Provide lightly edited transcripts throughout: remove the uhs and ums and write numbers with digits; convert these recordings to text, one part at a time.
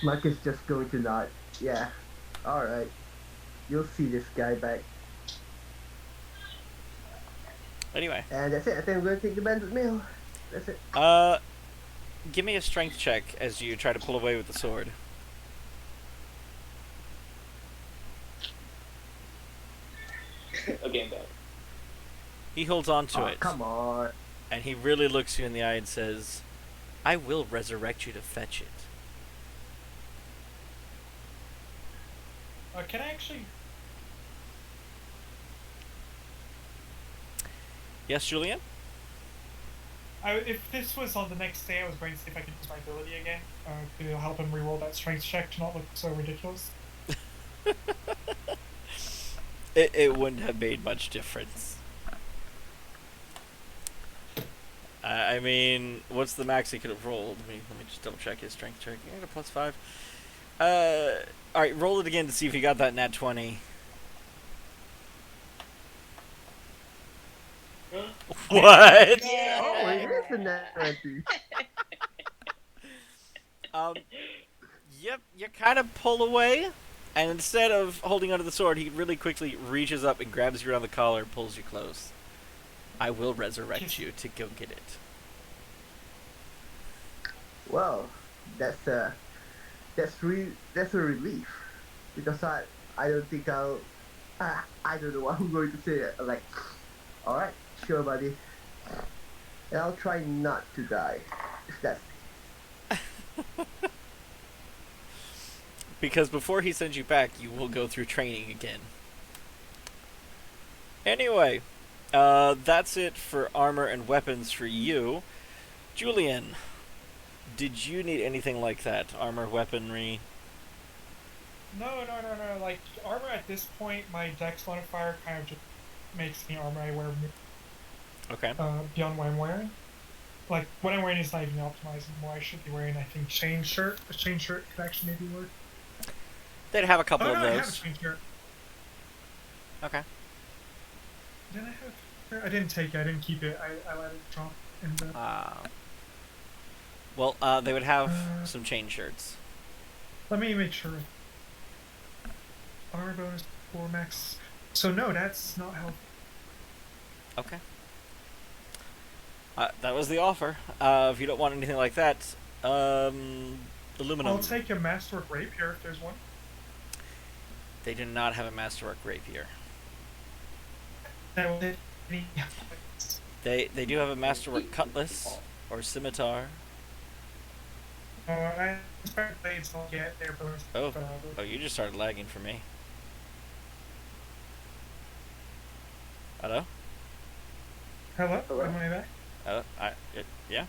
Mark is just going to nod. Yeah. Alright. You'll see this guy back. Anyway, And that's it. I think I'm going to take the bandit meal. That's it. uh, give me a strength check as you try to pull away with the sword. Okay, I'm back. He holds on to Oh, it, come on. and he really looks you in the eye and says, "I will resurrect you to fetch it." Can I actually? Yes, Julian? If this was on the next day, I was going to see if I could use my ability again to help him reroll that strength check to not look so ridiculous. It wouldn't have made much difference. I mean, what's the max he could have rolled? Let me just double check his strength check. He got a +5. Alright, roll it again to see if he got that nat 20. What? Oh, it is a nat 20. Yep, you kind of pull away, and instead of holding onto the sword, he really quickly reaches up and grabs you around the collar and pulls you close. I will resurrect you to go get it. Well, that's a relief because I don't think I don't know what I'm going to say. Like, all right, sure, buddy, and I'll try not to die. If that's Because before he sends you back, you will go through training again. Anyway, that's it for armor and weapons for you. Julian, did you need anything like that? Armor, weaponry? No. Like, armor at this point, my dex modifier kind of just makes me armor I wear Okay. beyond what I'm wearing. Like, what I'm wearing is not even optimized anymore. I should be wearing, I think, chain shirt. A chain shirt could actually maybe work. They'd have a couple of I have a those. chain shirt. Okay. Didn't I have? I didn't take it. I didn't keep it. I let it drop in the. Well, they would have some chain shirts. Let me make sure. Armor bonus 4 max. So no, that's not helpful. Okay. That was the offer. If you don't want anything like that, aluminum. I'll take a masterwork rapier if there's one. They do not have a masterwork rapier. That will hit me. They do have a masterwork cutlass or scimitar. I expect blades will get their bonus. Oh, you just started lagging for me. Hello? Hello? Hello? Am I back? Yeah?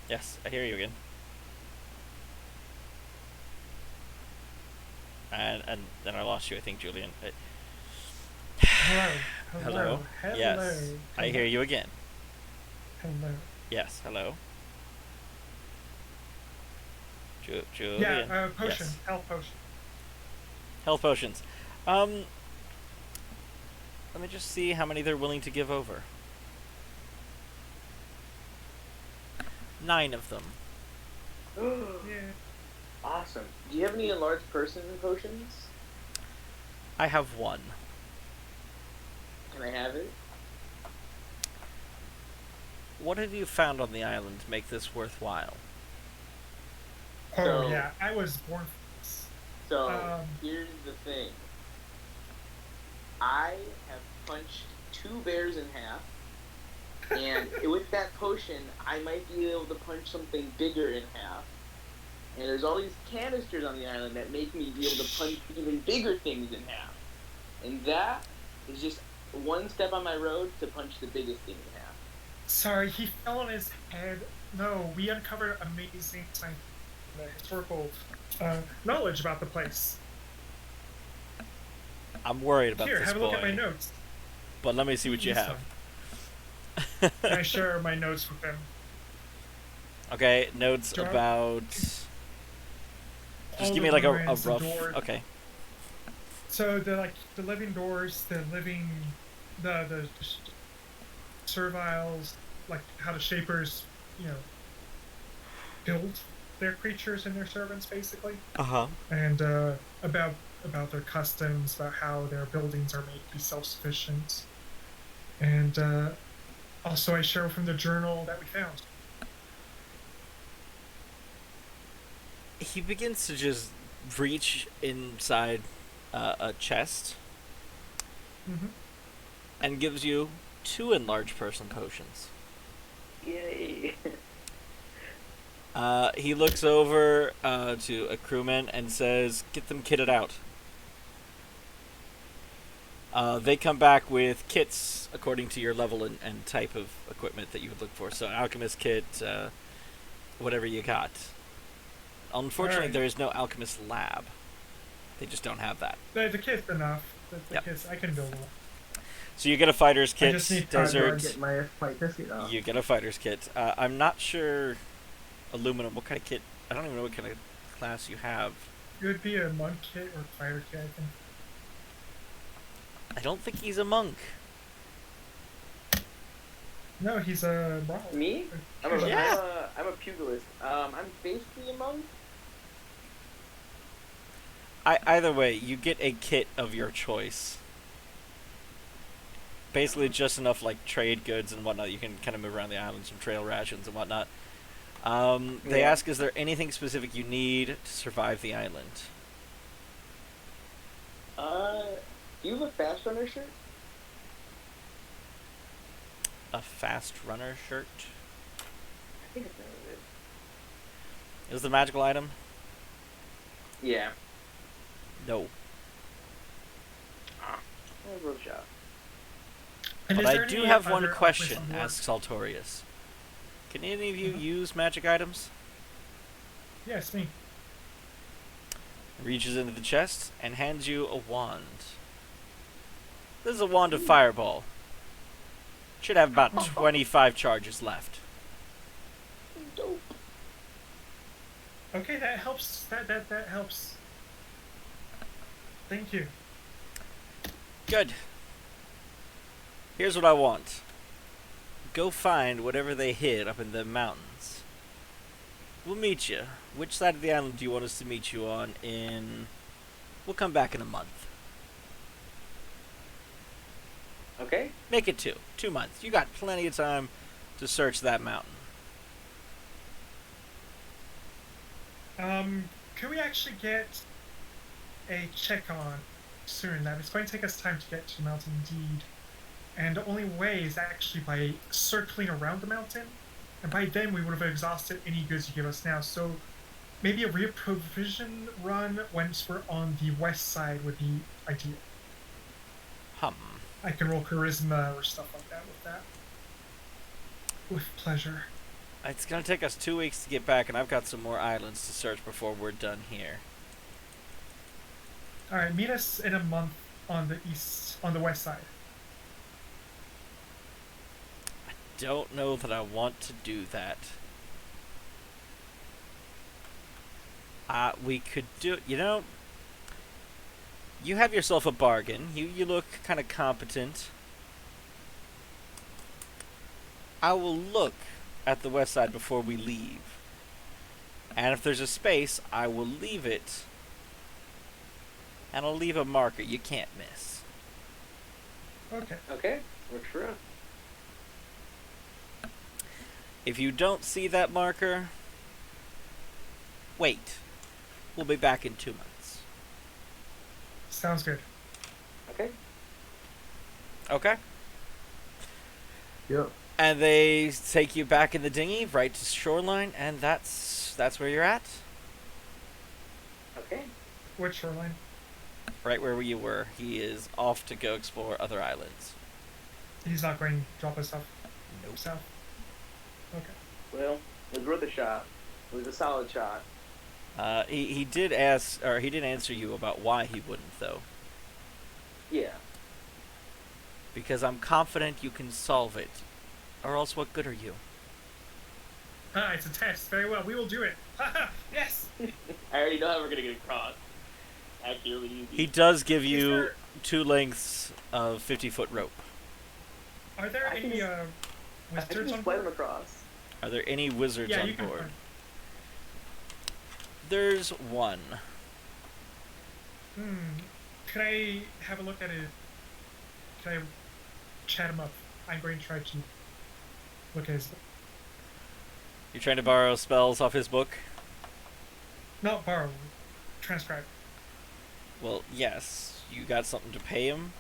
Yes, I hear you again. And then I lost you, I think, Julian. Hello. Hello? Yes, I hear you again. Hello. Yes, hello. Julian. Yeah, potion. Yes. Health potion. Health potions. Let me just see how many they're willing to give over. 9 of them. Yeah. Awesome. Do you have any enlarged person potions? I have 1. Can I have it? What have you found on the island to make this worthwhile? Oh, So- yeah. I was born for this. So, here's the thing. I have punched 2 bears in half, and with that potion, I might be able to punch something bigger in half. And there's all these canisters on the island that make me be able to punch even bigger things in half. And that is just one step on my road to punch the biggest thing in half. Sorry, he fell on his head. No, we uncovered amazing science, historical knowledge about the place. I'm worried about Here, this have a boy. look at my notes. But let me see what you have. Can I share my notes with them? Okay, notes Jar- about... Just All give me the like a ruins, the rough... door. Okay. So the living doors, the serviles, like how the shapers, build their creatures and their servants, basically, Uh-huh. and about their customs, about how their buildings are made to be self-sufficient, and also I share from the journal that we found. He begins to just reach inside a chest Mm-hmm. and gives you 2 enlarged person potions. Yay! He looks over to a crewman and says, "Get them kitted out." They come back with kits according to your level and type of equipment that you would look for. So, alchemist kit, whatever you got. Unfortunately, Alright. there is no alchemist lab. They just don't have that. The kit's enough. The Yep. kit's, I can build one. So you get a fighter's I kit, just need How do I desert. get my fighter's kit off? You get a fighter's kit. I'm not sure. Aluminum. What kind of kit? I don't even know what kind of class you have. It would be a monk kit or fire kit, I think. I don't think he's a monk. No, he's a brawler. Me? Yeah. I'm a pugilist. I'm basically a monk. Either way, you get a kit of your choice. Basically, just enough like trade goods and whatnot. You can kind of move around the island, some trail rations and whatnot. They Yeah. ask, is there anything specific you need to survive the island? Do you have a fast runner shirt? A fast runner shirt? I think it's none of it. Is the magical item? Yeah. No. That's a real shot. And But is I there do any have one other question, alchemists on board? asks Saltorius. Can any of you Mhm. use magic items? Yes, me. Reaches into the chest and hands you a wand. This is a wand of fireball. Should have about 25 charges left. Dope. Okay, that helps. That helps. Thank you. Good. Here's what I want. Go find whatever they hid up in the mountains. We'll meet you. Which side of the island do you want us to meet you on in... We'll come back in a month. Okay. Make it 2. 2 months. You got plenty of time to search that mountain. Could we actually get a check on soon? That it's going to take us time to get to the mountain indeed. And the only way is actually by circling around the mountain. And by then we would have exhausted any goods you give us now. So maybe a reprovision run once we're on the west side would be ideal. I can roll charisma or stuff like that with that. With pleasure. It's gonna take us 2 weeks to get back, and I've got some more islands to search before we're done here. Alright, meet us in a month on the west side. Don't know that I want to do that. We could do... You know... You have yourself a bargain. You look kind of competent. I will look at the west side before we leave. And if there's a space, I will leave it. And I'll leave a marker you can't miss. Okay. Okay. Works for us. If you don't see that marker, wait. We'll be back in 2 months. Sounds good. Okay. Okay? Yep. And they take you back in the dinghy right to shoreline, and that's where you're at. Okay. Which shoreline? Right where you were. He is off to go explore other islands. He's not going to drop us off Nope. south. Okay. Well, it was worth a shot. It was a solid shot. He did ask, or he did answer you about why he wouldn't, though. Yeah. Because I'm confident you can solve it. Or else what good are you? Ah, it's a test. Very well. We will do it. Haha. Yes. I already know how we're gonna get across. Accurately easy. He does give Is you there- 2 lengths of 50-foot rope. Are there I can any just- I can wizards just on play board? them across. Are there any wizards Yeah, on you can. board? There's one. Can I have a look at it? Can I chat him up? I'm going to try to look at his book. You're trying to borrow spells off his book? Not borrow, transcribe. Well, yes. You got something to pay him?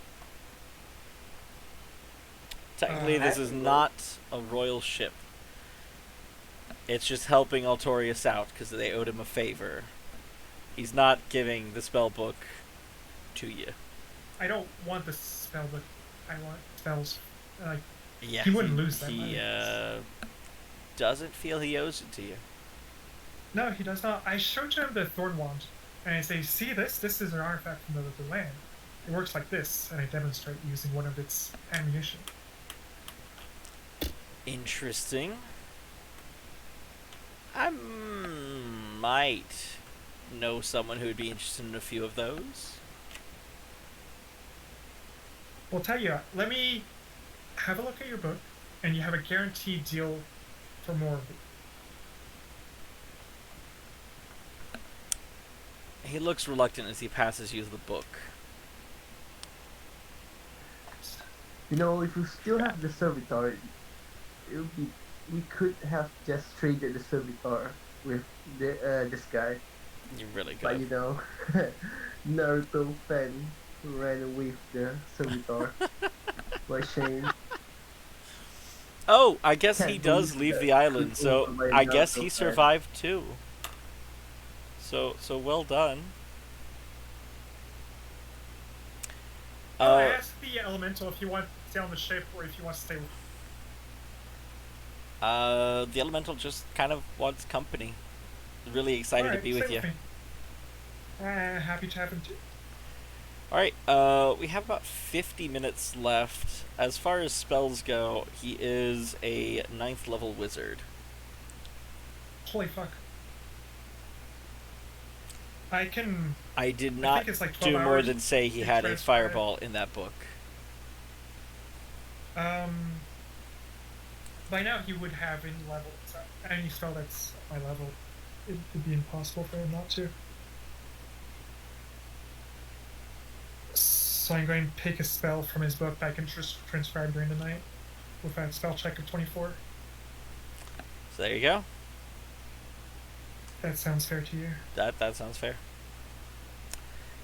Technically, this is not a royal ship. It's just helping Altorius out because they owed him a favor. He's not giving the spell book to you. I don't want the spell book. I want spells. Yeah, he wouldn't lose that He money. doesn't feel he owes it to you. No, he does not. I showed him the Thorn Wand, and I say, see this? This is an artifact from the land. It works like this, and I demonstrate using one of its ammunition. Interesting. I might know someone who would be interested in a few of those. Well, tell you what, let me have a look at your book, and you have a guaranteed deal for more of it. He looks reluctant as he passes you the book. You know, if we still have the servitor, it would be, we could have just traded the servitor with this guy. You're really good. But you know, Naruto fan ran away with the servitor. What a shame. Oh, I guess he Can't does believe leave that the island, took so over by I guess Naruto he fan. survived too. So well done. I asked the elemental if you want to stay on the ship or if you want to stay with. The elemental just kind of wants company. Really excited to Alright, be with stay you. me. Happy to have him too. Alright, we have about 50 minutes left. As far as spells go, he is a 9th level wizard. Holy fuck. I did not think it's like 12 do more hours than say he to had a transfer. fireball in that book. By now he would have any level, so any spell that's at my level, it would be impossible for him not to. So I'm going to pick a spell from his book that I can transcribe during the night with a spell check of 24. So there you go. That sounds fair to you. That sounds fair.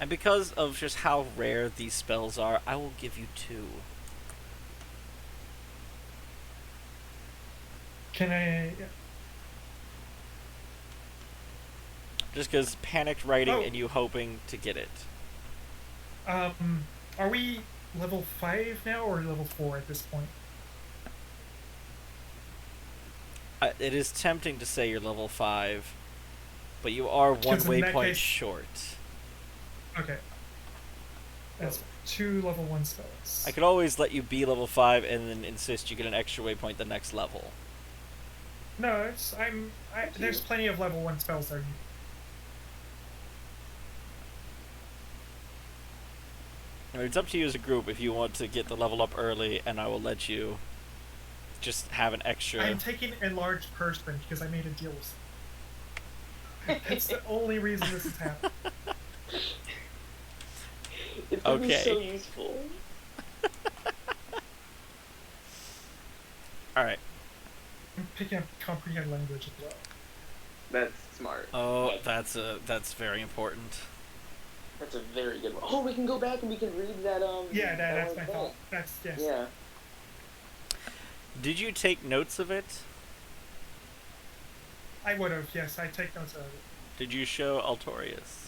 And because of just how rare these spells are, I will give you 2. Can I... Yeah. Just because panicked writing Oh. and you hoping to get it. Are we level 5 now or level 4 at this point? It is tempting to say you're level 5, but you are one Because in that waypoint case- short. Okay. That's 2 level 1 spells. I could always let you be level 5 and then insist you get an extra waypoint the next level. No, there's plenty of level 1 spells there. I mean, it's up to you as a group if you want to get the level up early, and I will let you just have an extra. I'm taking enlarged person because I made a deal with That's the only reason this has happened. It's gonna be so Okay. useful. Alright. I'm picking up comprehend language as well. That's smart. Oh, that's very important. That's a very good one. Oh, we can go back and we can read that. Yeah, that's one my thing. thought. That's, yes. Yeah. Did you take notes of it? I would have, yes, I take notes of it. Did you show Altorius?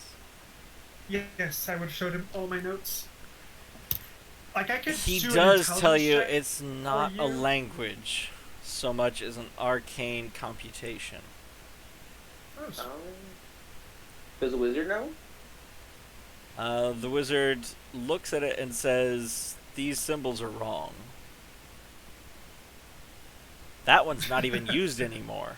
Yes, I would have showed him all my notes. Like, I could He do an does tell intelligence you check. it's not a you. language so much as an arcane computation. Oh, Does the wizard know? The wizard looks at it and says, "These symbols are wrong." That one's not even used anymore.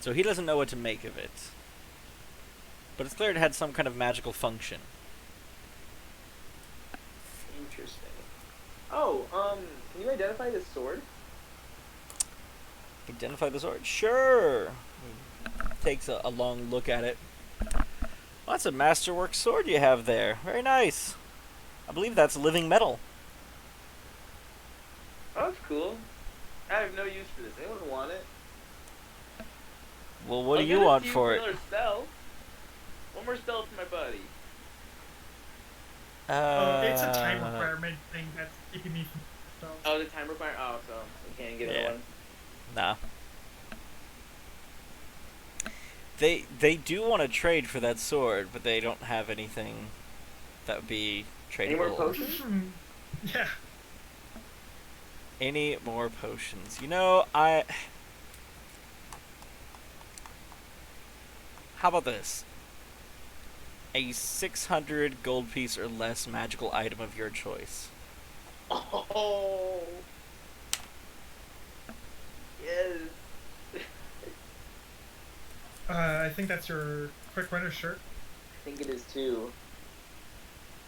So he doesn't know what to make of it. But it's clear it had some kind of magical function. Interesting. Oh, can you identify this sword? Identify the sword. Sure. Takes a long look at it. Well, that's a masterwork sword you have there. Very nice. I believe that's living metal. Oh, that's cool. I have no use for this. Anyone want it? Well, what I'll do give you want to for it? Another stealth. One more stealth for my buddy. It's a time requirement thing that's keeping me from. Oh, the time requirement. Oh, so we can't get Yeah. another one. Nah. They do want to trade for that sword, but they don't have anything that would be tradable. Any more potions? Yeah. Any more potions? You know, How about this? A 600 gold piece or less magical item of your choice. Oh. Yes. I think that's your quick runner shirt. I think it is too.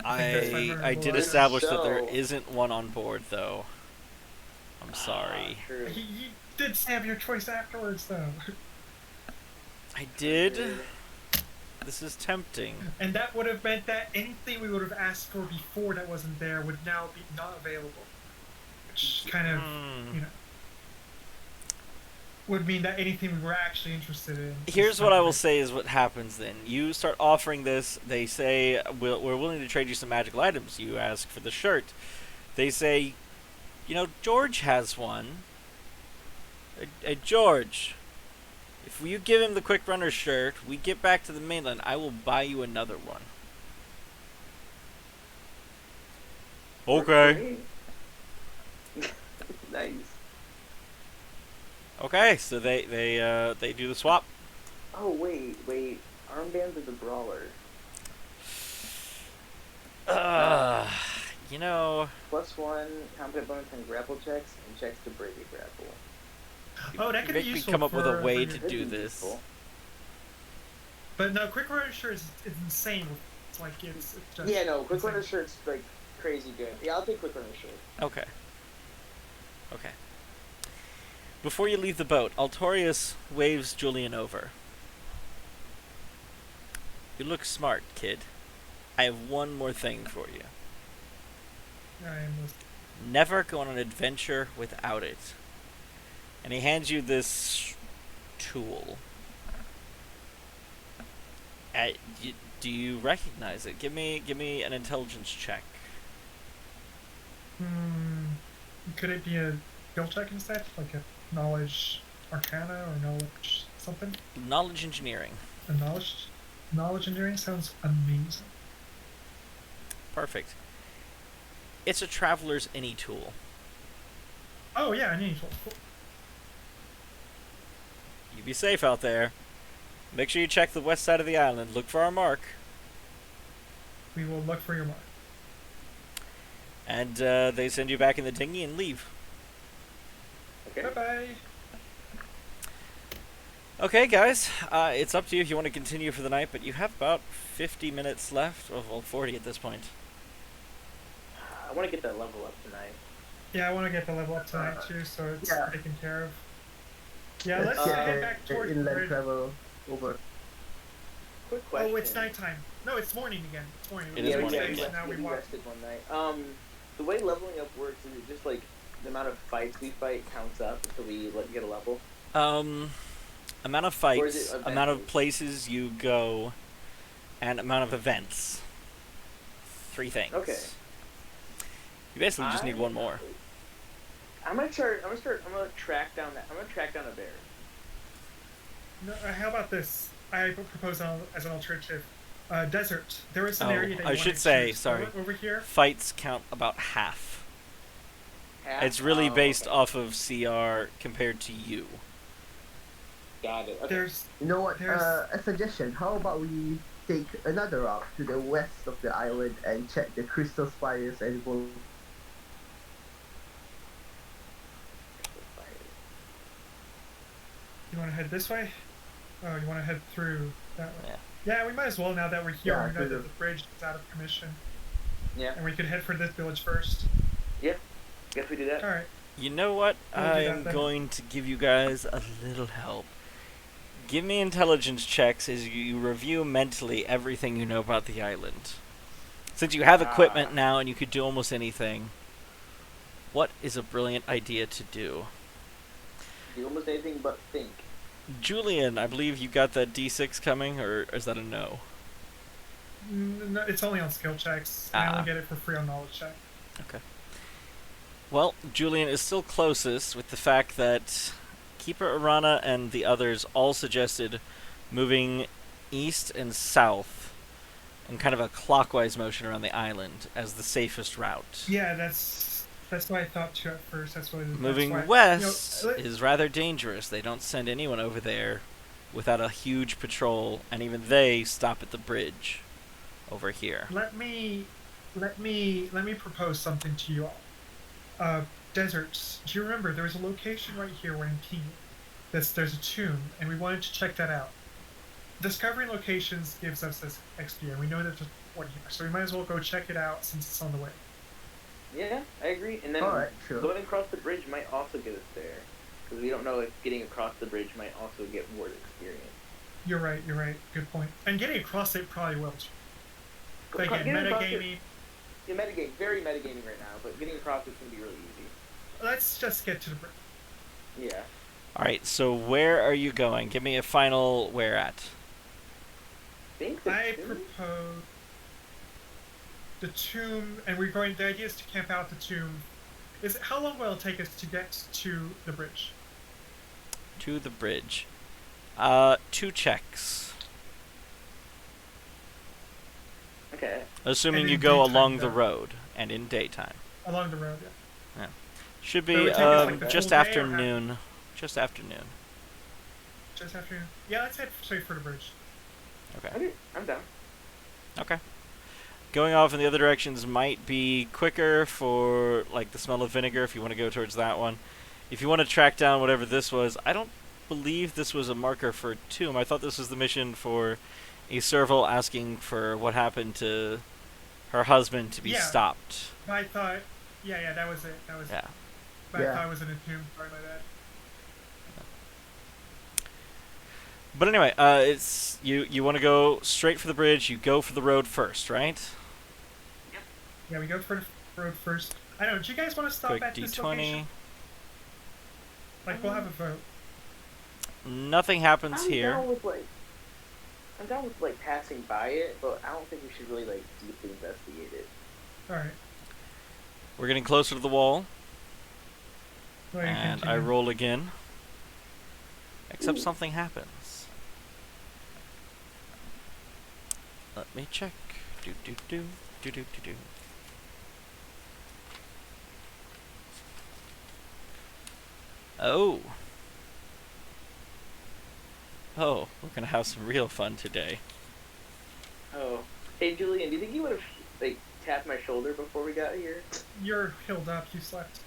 I did Well, establish that there so- isn't one on board, though. I'm sorry. True. You did have your choice afterwards, though. I did. This is tempting. And that would have meant that anything we would have asked for before that wasn't there would now be not available. Which kind of, you know, would mean that anything we were actually interested in. Here's what I will say is what happens then. You start offering this, they say, we're willing to trade you some magical items. You ask for the shirt. They say, you know, George has one. George, if you give him the Quick Runner shirt, we get back to the mainland, I will buy you another one. Okay. Nice. Okay, so they do the swap. Oh wait. Armbands of the brawler. You know, +1 combat bonus on grapple checks and checks to break a grapple. Oh, that could be make me useful. come up with a for way your- to That'd do be this. useful. But no, quick runner shirt is insane. It's like it's just. Yeah, no, quick insane. runner shirt's like crazy good. Yeah, I'll take quick runner shirt. Okay. Okay. Before you leave the boat, Altorius waves Julian over. You look smart, kid. I have one more thing for you. I am Never go on an adventure without it. And he hands you this tool. Do you recognize it? Give me an intelligence check. Could it be a skill check instead, like a knowledge arcana or knowledge something? Knowledge engineering. A knowledge engineering sounds amazing. Perfect. It's a traveler's any tool. Oh yeah, I need to. Cool. You be safe out there. Make sure you check the west side of the island. Look for our mark. We will look for your mark. And they send you back in the dinghy and leave. Okay. Bye bye. Okay, guys. It's up to you if you want to continue for the night, but you have about 50 minutes left. Well, 40 at this point. I want to get that level up tonight. Yeah, I want to get the level up tonight too, so it's Yeah. taken care of. Yeah, Let's let's get head back towards the inland bridge. travel over. Quick question. Oh, it's nighttime. No, it's morning again. It's morning. It We is were morning saying again. so now we we walk. rested one night. The way leveling up works is it just like the amount of fights we fight counts up until we get a level. Amount of Or is fights, it amount of event-based? places you go, and amount of events. 3 things. Okay. You basically just need one more. I'm gonna track down a bear. No, how about this? I propose as an alternative. Desert. There is an Oh, area that you I want should to say, explore sorry. over here. Fights count about half. Half? It's really Oh, based okay. off of CR compared to you. Got it. Okay. There's You know what? There's- A suggestion. How about we take another route to the west of the island and check the crystal spires and we'll. You want to head this way? Oh, you want to head through that way? Yeah. Yeah, we might as well now that we're here. Yeah, we know through that the- the bridge is out of commission, Yeah. and we could head for this village first. Guess we do that. All right. You know what? We'll do that I'm then. going to give you guys a little help. Give me intelligence checks as you review mentally everything you know about the island. Since you have equipment now and you could do almost anything, what is a brilliant idea to do? Do almost anything but think. Julian, I believe you got that D6 coming, or is that a no? No, it's only on skill checks. I only get it for free on knowledge check. Okay. Well, Julian is still closest with the fact that Keeper Arana and the others all suggested moving east and south in kind of a clockwise motion around the island as the safest route. Yeah, that's what I thought too at first. That's what. Moving that's why, west you know, is rather dangerous. They don't send anyone over there without a huge patrol, and even they stop at the bridge over here. Let me propose something to you all. Deserts. Do you remember there was a location right here where in King there's a tomb, and we wanted to check that out. Discovering locations gives us this XP, and we know that there's one here, so we might as well go check it out since it's on the way. Yeah, I agree. And then Alright, sure. going across the bridge might also get us there. Because we don't know if getting across the bridge might also get more experience. You're right. Good point. And getting across it probably will too. But again, Getting across metagaming. Yeah, metagame. Very metagaming right now, but getting across it's going to be really easy. Let's just get to the bridge. Yeah. Alright, so where are you going? Give me a final where at. I propose the tomb, and we're going. The idea is to camp out at the tomb. How long will it take us to get to the bridge? To the bridge. 2 checks. Okay. Assuming And you in go daytime, along the though. road and in daytime. Along the road, yeah. Should So it be would take us, like, the just full day or half? afternoon. Just afternoon. Just after. Yeah, let's head straight for the bridge. Okay. Okay, I'm down. Okay. Going off in the other directions might be quicker for like the smell of vinegar if you want to go towards that one. If you want to track down whatever this was, I don't believe this was a marker for a tomb. I thought this was the mission for a serval asking for what happened to her husband to be Yeah. stopped. I thought. Yeah, that was it. Yeah. But I Yeah. thought it was in a tomb. Sorry about that. But anyway, it's you want to go straight for the bridge. You go for the road first, right? Yeah, we go for the road first. I don't know. Do you guys want to stop Quick at this D20. location? Like, we'll have a vote. Nothing happens here. I'm down with like passing by it, but I don't think we should really like deeply investigate it. All right. We're getting closer to the wall, Go ahead and I continue. roll again. Except something happens. Let me check. Do do do do do do do. Oh. Oh, we're gonna have some real fun today. Oh. Hey Julian, do you think you would have like tapped my shoulder before we got here? You're healed up. You slept.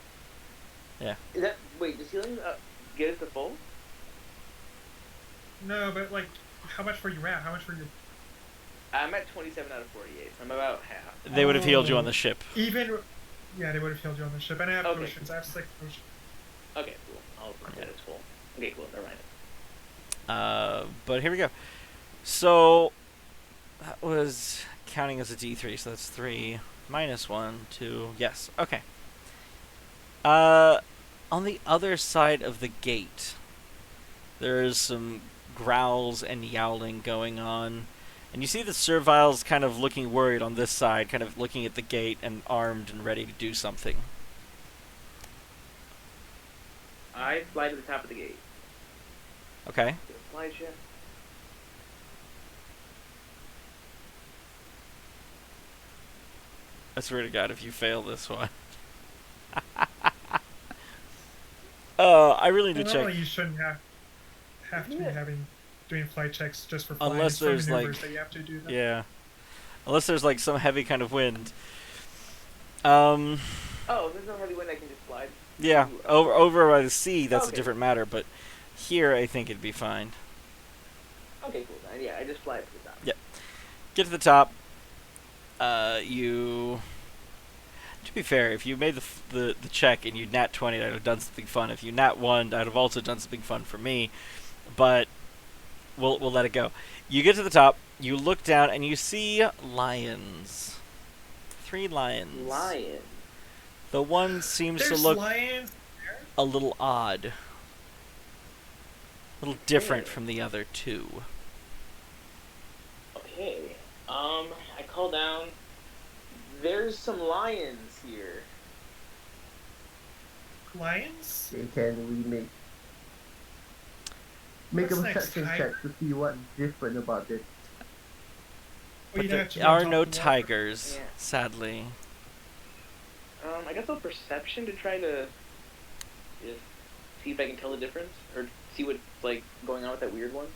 Is that wait? Does healing get us to full? No, but like, how much were you at? How much were you? I'm at 27 out of 48, so I'm about half. They would have healed you on Oh. the ship. Even. Yeah, they would have healed you on the ship. And I have Okay. potions. I have 6 potions. Okay, cool. I'll put that as full. Okay, cool. Never mind. But here we go. So that was counting as a D3, so that's 3 minus 1, 2. Yes. Okay. On the other side of the gate, there's some growls and yowling going on. And you see the serviles kind of looking worried on this side, kind of looking at the gate and armed and ready to do something. I fly to the top of the gate. Okay. Fly ship. I swear to God, if you fail this one. I really need to check. Normally, you shouldn't have to be doing flight checks just for flying. Unless There's there's, some maneuvers like- that you have to do that. Yeah. Unless there's like some heavy kind of wind. Oh, there's no heavy wind. I can just slide. Yeah. Over by the sea, that's a Okay. different matter. But here, I think it'd be fine. Okay, cool. Then. Yeah, I just fly up to the top. Get to the top. You. To be fair, if you made the check and you nat 20, I'd have done something fun. If you nat 1, I'd have also done something fun for me. But we'll let it go. You get to the top, you look down, and you see lions. 3 lions. Lion. The one seems There's to look lions there? a little odd. A little different Okay. from the other 2. Okay. I call down. There's some lions here. Lions? Okay, can we make a What's next, perception Ty? check to see what's different about it? Well, you'd But have to there go on are top no of the water. tigers, Yeah. sadly. I guess I'll perception to try to just see if I can tell the difference or see what's like going on with that weird one.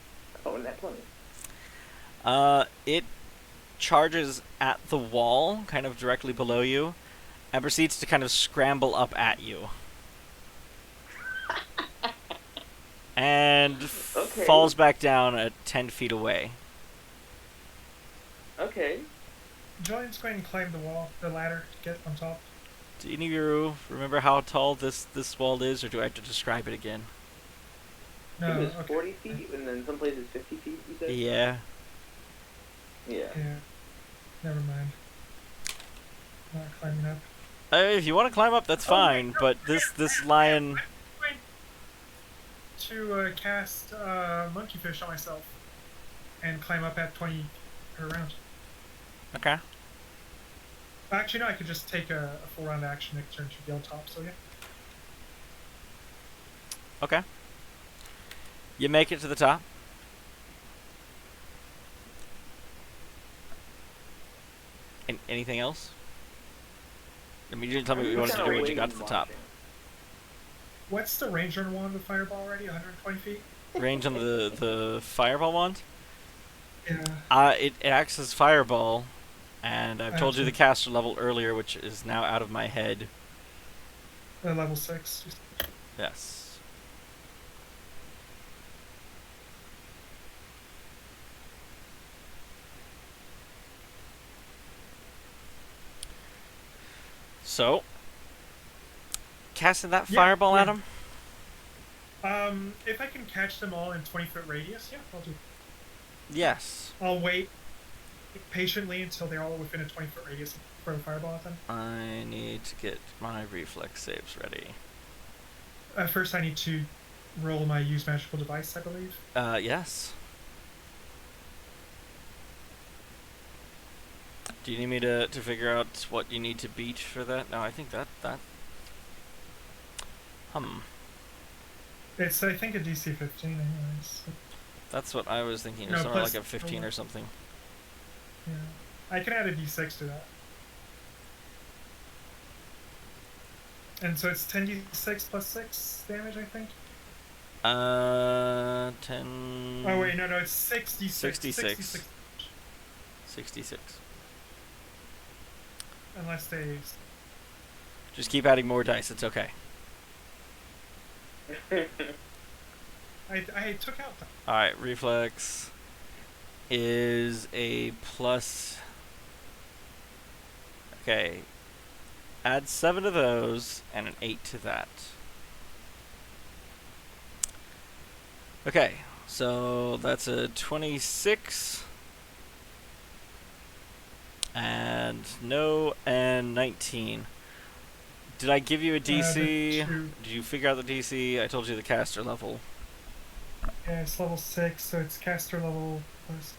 Oh, and that 20. It charges at the wall, kind of directly below you, and proceeds to kind of scramble up at you. And Okay. falls back down at 10 feet away. Okay. Julian's going to climb the ladder to get on top. Do any of you remember how tall this wall is, or do I have to describe it again? I No, think it was okay. 40 feet, and then some places 50 feet, you said? Yeah. Yeah. Yeah. Never mind. Not climbing up. If you want to climb up, that's Oh, fine, no, but this lion... I'm going to cast Monkeyfish on myself and climb up at 20 per round. Okay. Actually, no, I could just take a full round action next turn to be on top, so yeah. Okay. You make it to the top. Anything else? I mean, you didn't tell me what you wanted to do when you got to the top. What's the range on one of the fireball already? 120 feet? Range on the fireball wand? Yeah. It acts as fireball, and I've told you the Gotcha. caster level earlier, which is now out of my head. Level 6. Yes. So, casting that Yeah, fireball at yeah. him? If I can catch them all in 20-foot radius, yeah, I'll do. Yes. I'll wait patiently until they're all within a 20-foot radius for the fireball at them. I need to get my reflex saves ready. First, I need to roll my use magical device, I believe. Yes. Do you need me to figure out what you need to beat for that? No, I think that... It's, I think, a DC 15 anyways. That's what I was thinking. It No, was somewhere plus- like a 15 or something. Yeah. I can add a D6 to that. And so it's 10d6 plus 6 damage, I think? 10... Oh, wait, no, it's 6d6. 66. 66. Unless they... Just keep adding more dice, it's okay. I took out the... Alright, reflex is a plus... Okay. Add 7 of those, and an 8 to that. Okay, so that's a 26. And 19. Did I give you a DC? two. Did you figure out the DC? I told you the caster level. Yeah, it's level 6, so it's caster level plus...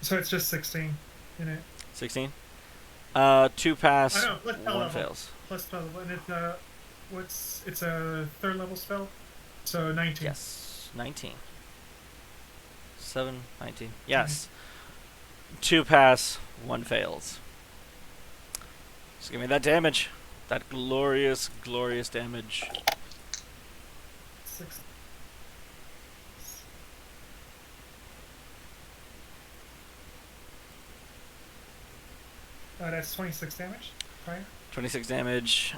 So it's just 16 in it. 16? 2 pass, I know, let's tell 1 level. fails. Plus 12, and it's a 3rd level spell, so 19. Yes, 19. 7, 19. Yes. 2 pass, 1 fails. So give me that damage. That glorious, glorious damage. 6. That's 26 damage. Fire. 26 damage.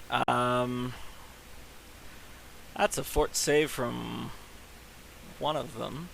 That's a fort save from one of them.